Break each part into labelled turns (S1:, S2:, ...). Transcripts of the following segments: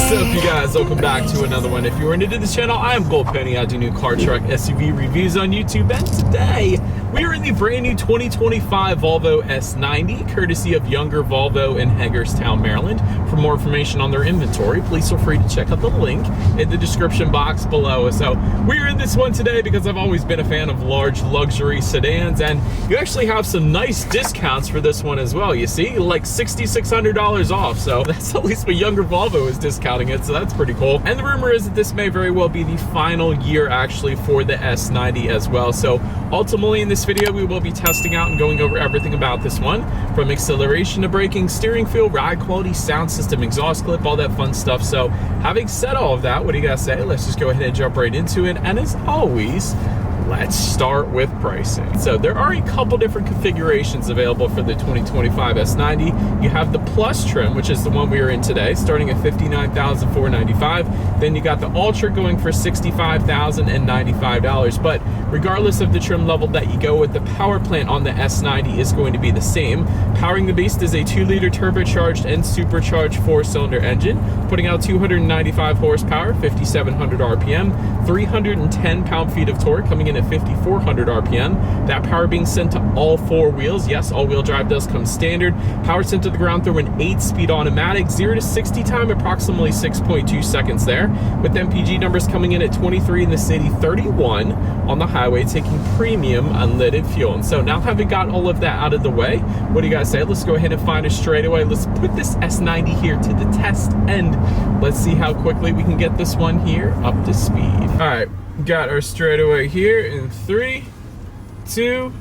S1: What's up, you guys? Welcome back to another one. If you're new to this channel, I am Gold Penny. I do new car, truck, SUV reviews on YouTube, and today we are in the brand new 2025 Volvo S90, courtesy of Younger Volvo in Hagerstown, Maryland. For more information on their inventory, please feel free to check out the link in the description box below. So we are in this one today because I've always been a fan of large luxury sedans, and you actually have some nice discounts for this one as well. You see, like $6,600 off. So that's at least what Younger Volvo is discounting it, so that's pretty cool. And the rumor is that this may very well be the final year actually for the S90 as well. So ultimately in this video we will be testing out and going over everything about this one, from acceleration to braking, steering feel, ride quality, sound system, exhaust clip, all that fun stuff. So having said all of that, what do you guys say? Let's just go ahead and jump right into it. And as always, let's start with pricing. So there are a couple different configurations available for the 2025 S90. You have the Plus trim, which is the one we are in today, starting at $59,495. Then you got the Ultra going for $65,095. But regardless of the trim level that you go with, the power plant on the S90 is going to be the same. Powering the beast is a 2-liter turbocharged and supercharged 4-cylinder engine, putting out 295 horsepower, 5,700 RPM, 310 pound-feet of torque, coming in at 5,400 RPM. That power being sent to all 4 wheels. Yes, all-wheel drive does come standard. Power sent to the ground through an 8-speed automatic. 0 to 60 time, approximately 6.2 seconds there. With MPG numbers coming in at 23 in the city, 31 on the highway, taking premium unleaded fuel. And so now having got all of that out of the way, what do you guys say? Let's go ahead and find a straightaway. Let's put this S90 here to the test, and let's see how quickly we can get this one here up to speed. All right. Got our straightaway here in 3, 2,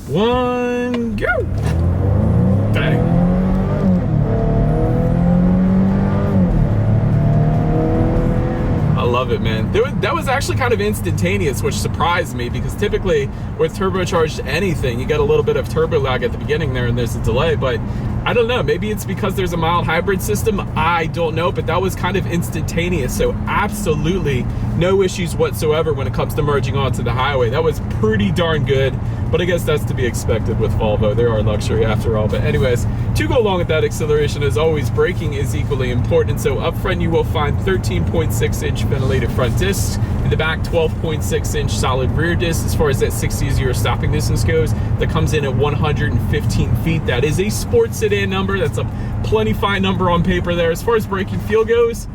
S1: 1, go! Bang. I love it, man. That was actually kind of instantaneous, which surprised me, because typically with turbocharged anything, you get a little bit of turbo lag at the beginning there and there's a delay, but I don't know, maybe it's because there's a mild hybrid system, I don't know, but that was kind of instantaneous. So absolutely no issues whatsoever when it comes to merging onto the highway. That was pretty darn good, but I guess that's to be expected with Volvo. They are luxury after all. But anyways, to go along with that acceleration, as always, braking is equally important. So up front you will find 13.6-inch ventilated front discs. In the back, 12.6-inch solid rear disc. As far as that 60-0 stopping distance goes, that comes in at 115 feet. That is a sports sedan number. That's a plenty fine number on paper there. As far as braking feel goes,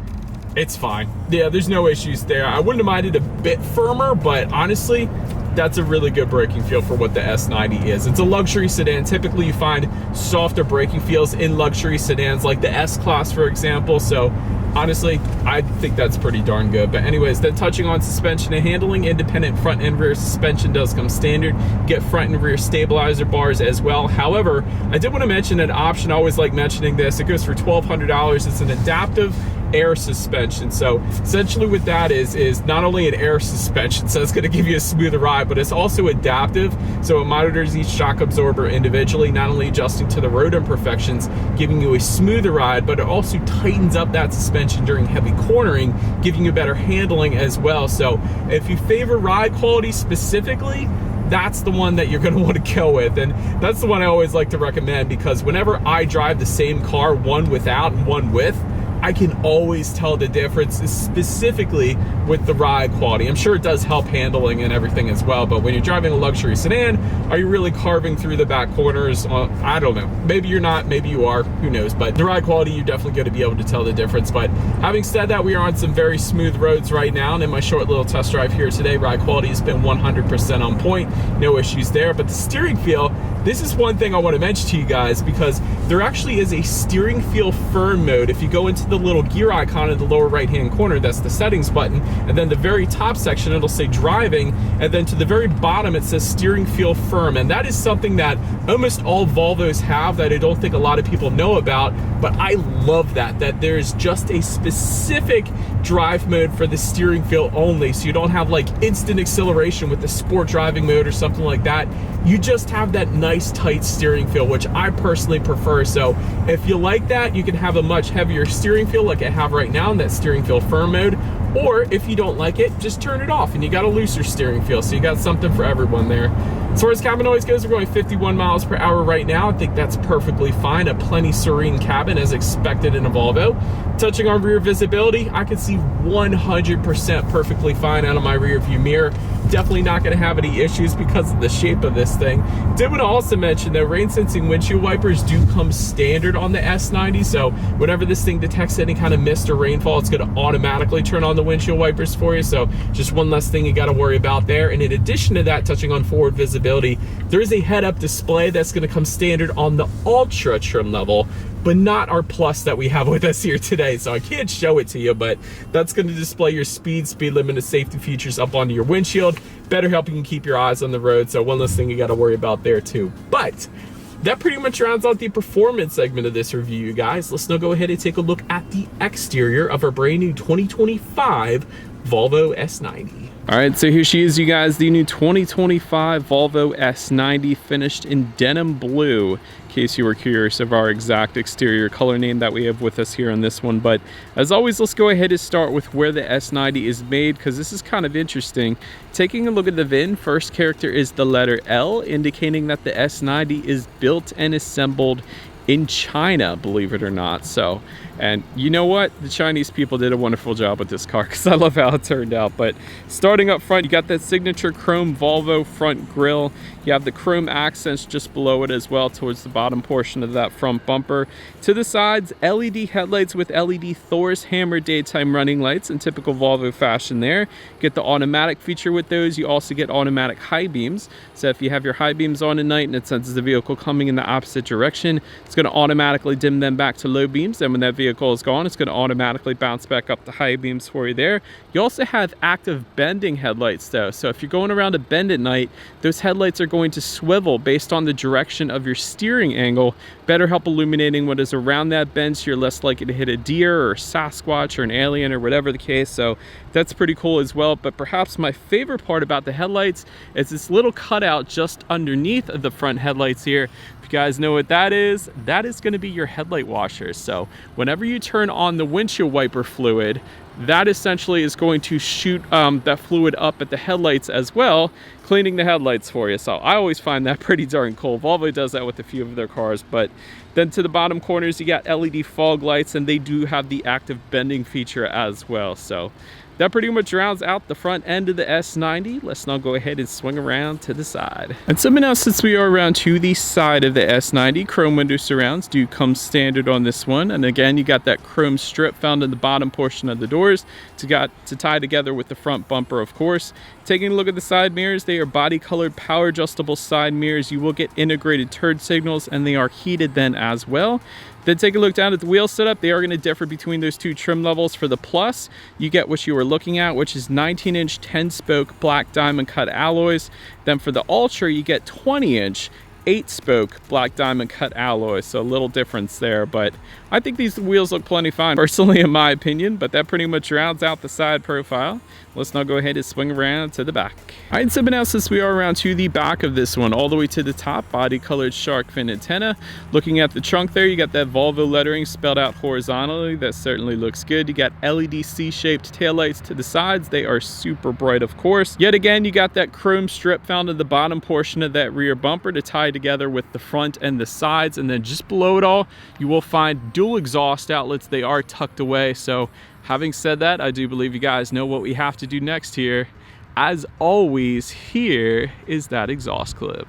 S1: it's fine. Yeah, there's no issues there. I wouldn't have minded a bit firmer, but honestly, that's a really good braking feel for what the S90 is. It's a luxury sedan. Typically you find softer braking feels in luxury sedans like the S-Class, for example. So honestly, I think that's pretty darn good. But anyways, then touching on suspension and handling, independent front and rear suspension does come standard. Get front and rear stabilizer bars as well. However, I did want to mention an option. I always like mentioning this. It goes for $1,200. It's an adaptive air suspension. So essentially what that is not only an air suspension, so it's going to give you a smoother ride, but it's also adaptive. So it monitors each shock absorber individually, not only adjusting to the road imperfections, giving you a smoother ride, but it also tightens up that suspension during heavy cornering, giving you better handling as well. So if you favor ride quality specifically, that's the one that you're going to want to go with. And that's the one I always like to recommend, because whenever I drive the same car, one without and one with, I can always tell the difference, specifically with the ride quality. I'm sure it does help handling and everything as well, but when you're driving a luxury sedan, are you really carving through the back corners? I don't know. Maybe you're not, maybe you are, who knows? But the ride quality, you're definitely going to be able to tell the difference. But having said that, we are on some very smooth roads right now, and in my short little test drive here today, ride quality has been 100% on point. No issues there. But the steering feel, this is one thing I want to mention to you guys, because there actually is a steering feel firm mode. If you go into the little gear icon in the lower right hand corner, that's the settings button, and then the very top section it'll say driving, and then to the very bottom it says steering feel firm. And that is something that almost all Volvos have that I don't think a lot of people know about, but I love that there's just a specific drive mode for the steering feel only, so you don't have like instant acceleration with the sport driving mode or something like that. You just have that nice tight steering feel, which I personally prefer. So if you like that, you can have a much heavier steering feel like I have right now in that steering feel firm mode, or if you don't like it, just turn it off and you got a looser steering feel. So you got something for everyone there. As far as cabin noise goes, we're going 51 miles per hour right now. I think that's perfectly fine. A plenty serene cabin as expected in a Volvo. Touching on rear visibility, I can see 100% perfectly fine out of my rear view mirror. Definitely not going to have any issues because of the shape of this thing. Did want to also mention that rain sensing windshield wipers do come standard on the S90, so whenever this thing detects any kind of mist or rainfall, it's going to automatically turn on the windshield wipers for you. So just one less thing you got to worry about there. And in addition to that, touching on forward visibility, there is a head-up display that's going to come standard on the Ultra trim level, but not our Plus that we have with us here today. So I can't show it to you, but that's going to display your speed limit, and safety features up onto your windshield, better helping you keep your eyes on the road. So one less thing you got to worry about there too. But that pretty much rounds out the performance segment of this review, you guys. Let's now go ahead and take a look at the exterior of our brand new 2025 Volvo S90. All right, so here she is, you guys, the new 2025 Volvo S90 finished in denim blue, in case you were curious of our exact exterior color name that we have with us here on this one. But as always, let's go ahead and start with where the S90 is made, because this is kind of interesting. Taking a look at the VIN, first character is the letter L, indicating that the S90 is built and assembled in China, believe it or not. So, and you know what, the Chinese people did a wonderful job with this car, because I love how it turned out. But starting up front, you got that signature chrome Volvo front grille. You have the chrome accents just below it as well, towards the bottom portion of that front bumper. To the sides, LED headlights with LED Thor's hammer daytime running lights in typical Volvo fashion there. Get the automatic feature with those. You also get automatic high beams. So if you have your high beams on at night and it senses the vehicle coming in the opposite direction, it's going to automatically dim them back to low beams. Then when that vehicle is gone, it's going to automatically bounce back up to high beams for you there. You also have active bending headlights though. So if you're going around a bend at night, those headlights are going to swivel based on the direction of your steering angle, better help illuminating what is around that bend, so you're less likely to hit a deer or a Sasquatch or an alien or whatever the case. So that's pretty cool as well. But perhaps my favorite part about the headlights is this little cutout just underneath of the front headlights here. If you guys know what that is going to be your headlight washer. So whenever you turn on the windshield wiper fluid, that essentially is going to shoot that fluid up at the headlights as well, cleaning the headlights for you. So I always find that pretty darn cool. Volvo does that with a few of their cars. But then to the bottom corners, you got LED fog lights, and they do have the active bending feature as well. So that pretty much rounds out the front end of the S90. Let's now go ahead and swing around to the side. And so now, since we are around to the side of the S90, chrome window surrounds do come standard on this one. And again, you got that chrome strip found in the bottom portion of the doors to tie together with the front bumper, of course. Taking a look at the side mirrors, they are body colored power adjustable side mirrors. You will get integrated turn signals, and they are heated then as well. Then take a look down at the wheel setup. They are going to differ between those two trim levels. For the Plus, you get what you were looking at, which is 19-inch 10-spoke black diamond cut alloys. Then for the Ultra, you get 20-inch 8-spoke black diamond cut alloys. So a little difference there, but I think these wheels look plenty fine, personally, in my opinion. But that pretty much rounds out the side profile. Let's now go ahead and swing around to the back. All right, so now, since we are around to the back of this one, all the way to the top, body colored shark fin antenna. Looking at the trunk there, you got that Volvo lettering spelled out horizontally. That certainly looks good. You got LED C-shaped taillights to the sides. They are super bright, of course. Yet again, you got that chrome strip found in the bottom portion of that rear bumper to tie together with the front and the sides. And then just below it all, you will find dual exhaust outlets. They are tucked away. So having said that, I do believe you guys know what we have to do next here. As always, here is that exhaust clip.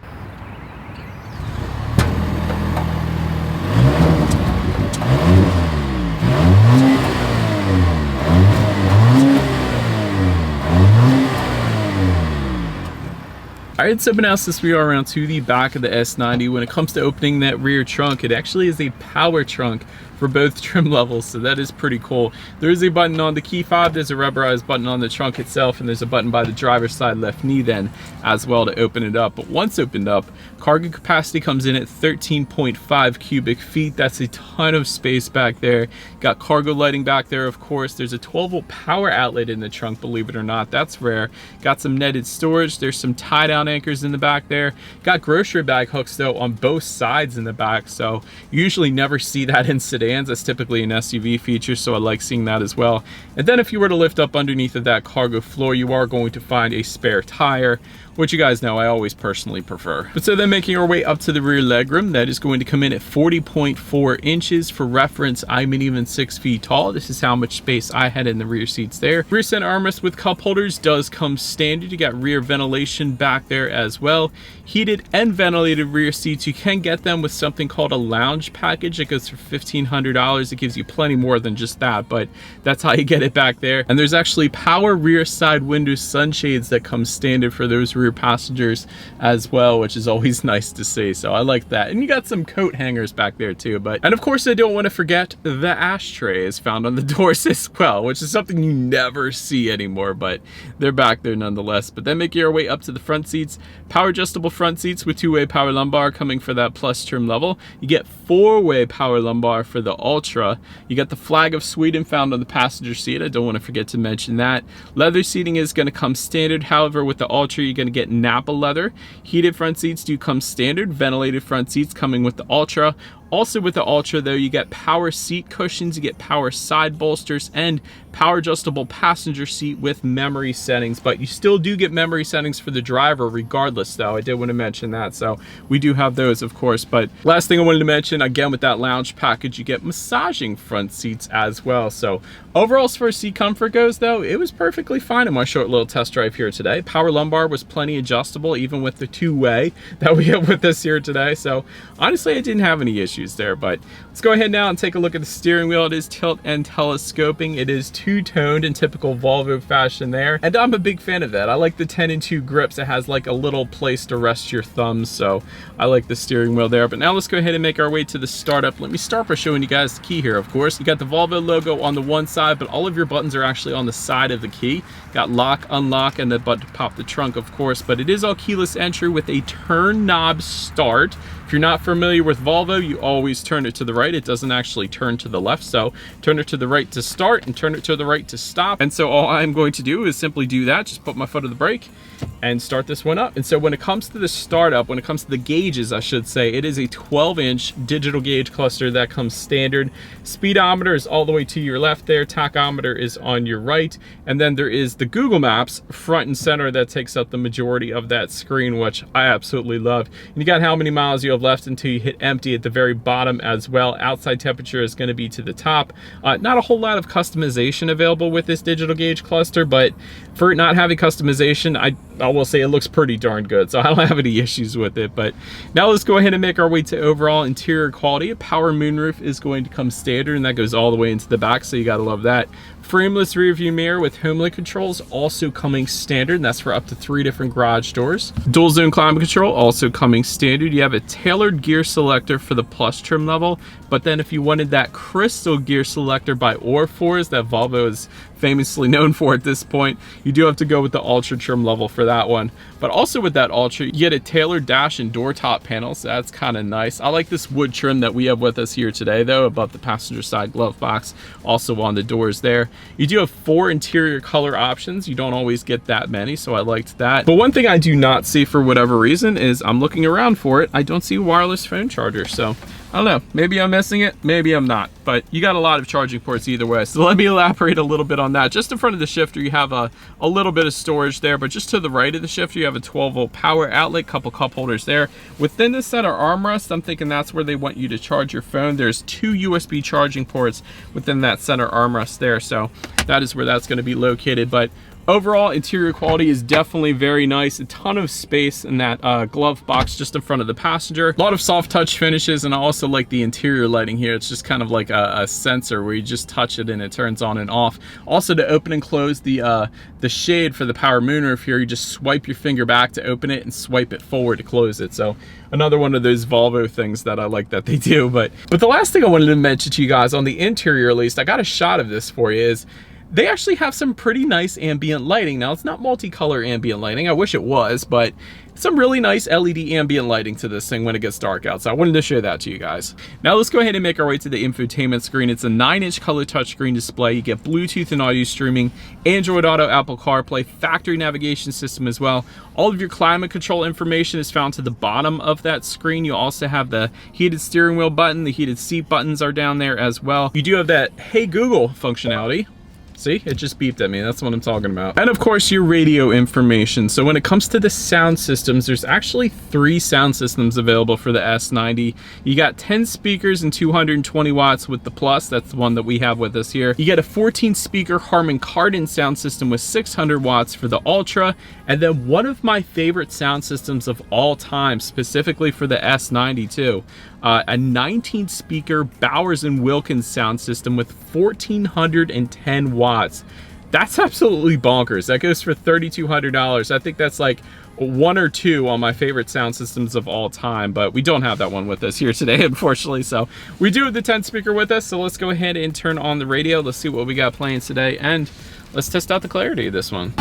S1: All right, so now, since we are around to the back of the S90, when it comes to opening that rear trunk, it actually is a power trunk for both trim levels, so that is pretty cool. There is a button on the key fob, there's a rubberized button on the trunk itself, and there's a button by the driver's side left knee then as well to open it up. But once opened up, cargo capacity comes in at 13.5 cubic feet. That's a ton of space back there. Got cargo lighting back there, of course. There's a 12-volt power outlet in the trunk, believe it or not. That's rare. Got some netted storage. There's some tie-down anchors in the back there. Got grocery bag hooks though on both sides in the back, so you usually never see that in sedans. That's typically an SUV feature, so I like seeing that as well. And then if you were to lift up underneath of that cargo floor, you are going to find a spare tire. which you guys know I always personally prefer. But so then making our way up to the rear legroom, that is going to come in at 40.4 inches. For reference, I'm an even 6 feet tall. This is how much space I had in the rear seats there. Rear center armrest with cup holders does come standard. You got rear ventilation back there as well. Heated and ventilated rear seats. You can get them with something called a lounge package. It goes for $1,500. It gives you plenty more than just that, but that's how you get it back there. And there's actually power rear side window sunshades that come standard for those rear passengers as well, which is always nice to see. So I like that. And you got some coat hangers back there too. And of course, I don't want to forget the ashtray is found on the doors as well, which is something you never see anymore, but they're back there nonetheless. But then making our way up to the front seats, power adjustable front seats with 2-way power lumbar coming for that plus trim level. You get 4-way power lumbar for the Ultra. You got the flag of Sweden found on the passenger seat. I don't want to forget to mention that. Leather seating is going to come standard. However, with the Ultra, you're going to get Nappa leather. Heated front seats do come standard. Ventilated front seats coming with the Ultra. Also with the Ultra though, you get power seat cushions, you get power side bolsters, and power adjustable passenger seat with memory settings. But you still do get memory settings for the driver regardless though. I did want to mention that. So we do have those of course. But last thing I wanted to mention, again with that lounge package, you get massaging front seats as well. So overall as far as seat comfort goes though, it was perfectly fine in my short little test drive here today. Power lumbar was plenty adjustable even with the 2-way that we have with this here today. So honestly, I didn't have any issues there. But let's go ahead now and take a look at the steering wheel. It is tilt and telescoping. It is two-toned in typical Volvo fashion there, and I'm a big fan of that. I like the 10-2 grips. It has like a little place to rest your thumbs, so I like the steering wheel there. But now let's go ahead and make our way to the startup. Let me start by showing you guys the key here. Of course, you got the Volvo logo on the one side, but all of your buttons are actually on the side of the key. Got lock, unlock, and the button to pop the trunk, of course, but it is all keyless entry with a turn knob start. If you're not familiar with Volvo, you always turn it to the right. It doesn't actually turn to the left. So turn it to the right to start and turn it to the right to stop. And so all I'm going to do is simply do that. Just put my foot on the brake and start this one up. And so when it comes to the startup, when it comes to the gauges, I should say, it is a 12-inch digital gauge cluster that comes standard. Speedometer is all the way to your left there. Tachometer is on your right. And then there is the Google Maps front and center that takes up the majority of that screen, which I absolutely love. And you got how many miles you have left until you hit empty at the very bottom as well. Outside temperature is going to be to the top. Not a whole lot of customization available with this digital gauge cluster, but for not having customization, I will say it looks pretty darn good, so I don't have any issues with it. But now let's go ahead and make our way to overall interior quality. A power moonroof is going to come standard, and that goes all the way into the back, so you gotta love that. Frameless rear view mirror with HomeLink controls also coming standard, and that's for up to 3 different garage doors. Dual zone climate control also coming standard. You have a tailored gear selector for the plus trim level, but then if you wanted that crystal gear selector by Orforce that Volvo is famously known for at this point, you do have to go with the ultra trim level for that one. But also with that ultra, you get a tailored dash and door top panel, so that's kind of nice. I like this wood trim that we have with us here today though, above the passenger side glove box, also on the doors there. You do have 4 interior color options. You don't always get that many, so I liked that. But one thing I do not see for whatever reason is, I'm looking around for it, I don't see a wireless phone charger. So I don't know, maybe I'm missing it, maybe I'm not, but you got a lot of charging ports either way. So let me elaborate a little bit on that. Just in front of the shifter, you have a little bit of storage there, but just to the right of the shifter, you have a 12-volt power outlet, couple cup holders there. Within the center armrest, I'm thinking that's where they want you to charge your phone. There's 2 USB charging ports within that center armrest there, so that is where that's going to be located. But overall, interior quality is definitely very nice. A ton of space in that glove box just in front of the passenger. A lot of soft touch finishes, and I also like the interior lighting here. It's just kind of like a sensor where you just touch it and it turns on and off. Also, to open and close the shade for the power moonroof here, you just swipe your finger back to open it and swipe it forward to close it. So another one of those Volvo things that I like that they do. But the last thing I wanted to mention to you guys on the interior, at least, I got a shot of this for you, is they actually have some pretty nice ambient lighting. Now, it's not multicolor ambient lighting. I wish it was, but some really nice LED ambient lighting to this thing when it gets dark out. So I wanted to show that to you guys. Now let's go ahead and make our way to the infotainment screen. It's a 9-inch color touchscreen display. You get Bluetooth and audio streaming, Android Auto, Apple CarPlay, factory navigation system as well. All of your climate control information is found to the bottom of that screen. You also have the heated steering wheel button. The heated seat buttons are down there as well. You do have that Hey Google functionality. See, it just beeped at me. That's what I'm talking about. And of course, your radio information. So when it comes to the sound systems, there's actually 3 sound systems available for the S90. You got 10 speakers and 220 watts with the Plus. That's the one that we have with us here. You get a 14 speaker Harman Kardon sound system with 600 watts for the Ultra. And then one of my favorite sound systems of all time, specifically for the S90 too, a 19 speaker Bowers & Wilkins sound system with 1410 watts. That's absolutely bonkers. That goes for $3,200. I think that's like 1 or 2 on my favorite sound systems of all time, but we don't have that one with us here today, unfortunately. So we do have the 10 speaker with us. So let's go ahead and turn on the radio. Let's see what we got playing today, and let's test out the clarity of this one.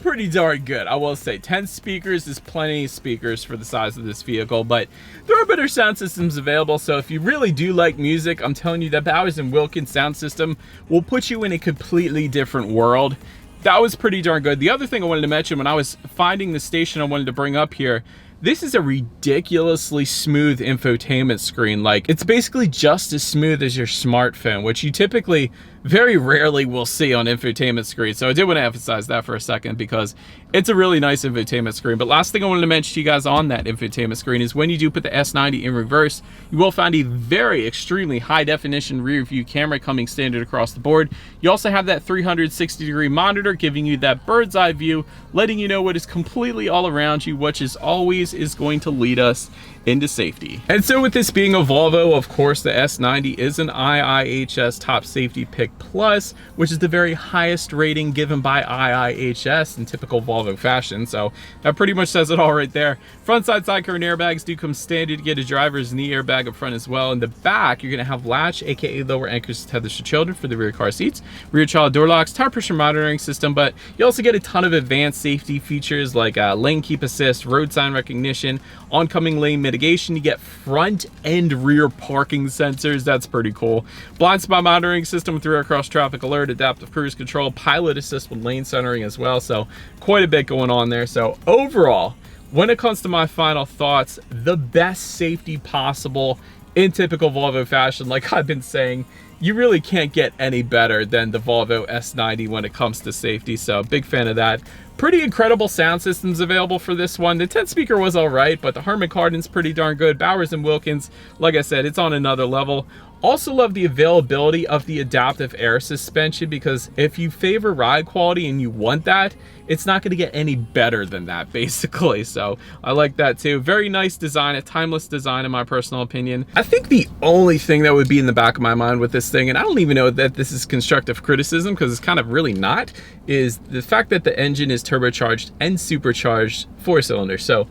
S1: Pretty darn good, I will say. 10 speakers is plenty of speakers for the size of this vehicle, but there are better sound systems available. So if you really do like music, I'm telling you, that Bowers & Wilkins sound system will put you in a completely different world. That was pretty darn good. The other thing I wanted to mention when I was finding the station I wanted to bring up here, this is a ridiculously smooth infotainment screen. Like, it's basically just as smooth as your smartphone, which you typically very rarely will see on infotainment screens. So I did want to emphasize that for a second because it's a really nice infotainment screen. But last thing I wanted to mention to you guys on that infotainment screen is when you do put the S90 in reverse, you will find a very extremely high definition rear view camera coming standard across the board. You also have that 360-degree monitor giving you that bird's eye view, letting you know what is completely all around you, which is always is going to lead us into safety. And so with this being a Volvo, of course, the S90 is an IIHS Top Safety Pick Plus, which is the very highest rating given by IIHS in typical Volvo fashion. So that pretty much says it all right there. Front side curtain airbags do come standard. You get a driver's knee airbag up front as well. In the back, you're going to have latch, aka lower anchors tethers for children for the rear car seats, rear child door locks, tire pressure monitoring system, but you also get a ton of advanced safety features like lane keep assist, road sign recognition, oncoming lane mitigation. You get front and rear parking sensors. That's pretty cool. Blind spot monitoring system with rear cross traffic alert, adaptive cruise control, pilot assist with lane centering as well. So quite a bit going on there. So overall, when it comes to my final thoughts, the best safety possible in typical Volvo fashion. Like I've been saying, you really can't get any better than the Volvo S90 when it comes to safety. So big fan of that. Pretty incredible sound systems available for this one. The 10 speaker was all right, but the Harman Kardon's pretty darn good. Bowers & Wilkins, like I said, it's on another level. Also love the availability of the adaptive air suspension, because if you favor ride quality and you want that, it's not going to get any better than that, basically. So I like that too. Very nice design, a timeless design in my personal opinion. I think the only thing that would be in the back of my mind with this thing, and I don't even know that this is constructive criticism because it's kind of really not, is the fact that the engine is turbocharged and supercharged 4-cylinder. So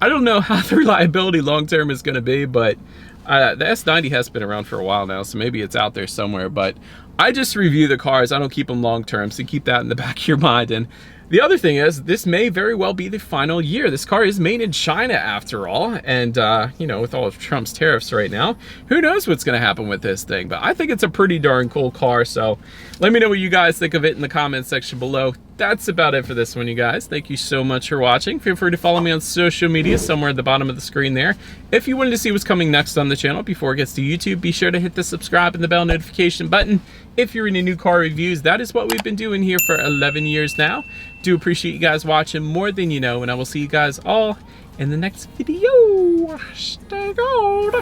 S1: I don't know how the reliability long-term is going to be, but the S90 has been around for a while now, so maybe it's out there somewhere. But I just review the cars. I don't keep them long-term, so keep that in the back of your mind. And the other thing is, this may very well be the final year. This car is made in China after all. And, you know, with all of Trump's tariffs right now, who knows what's going to happen with this thing. But I think it's a pretty darn cool car. So let me know what you guys think of it in the comment section below. That's about it for this one, you guys. Thank you so much for watching. Feel free to follow me on social media somewhere at the bottom of the screen there. If you wanted to see what's coming next on the channel before it gets to YouTube, be sure to hit the subscribe and the bell notification button. If you're into new car reviews, that is what we've been doing here for 11 years now. Do appreciate you guys watching more than you know, and I will see you guys all in the next video. Stay gold.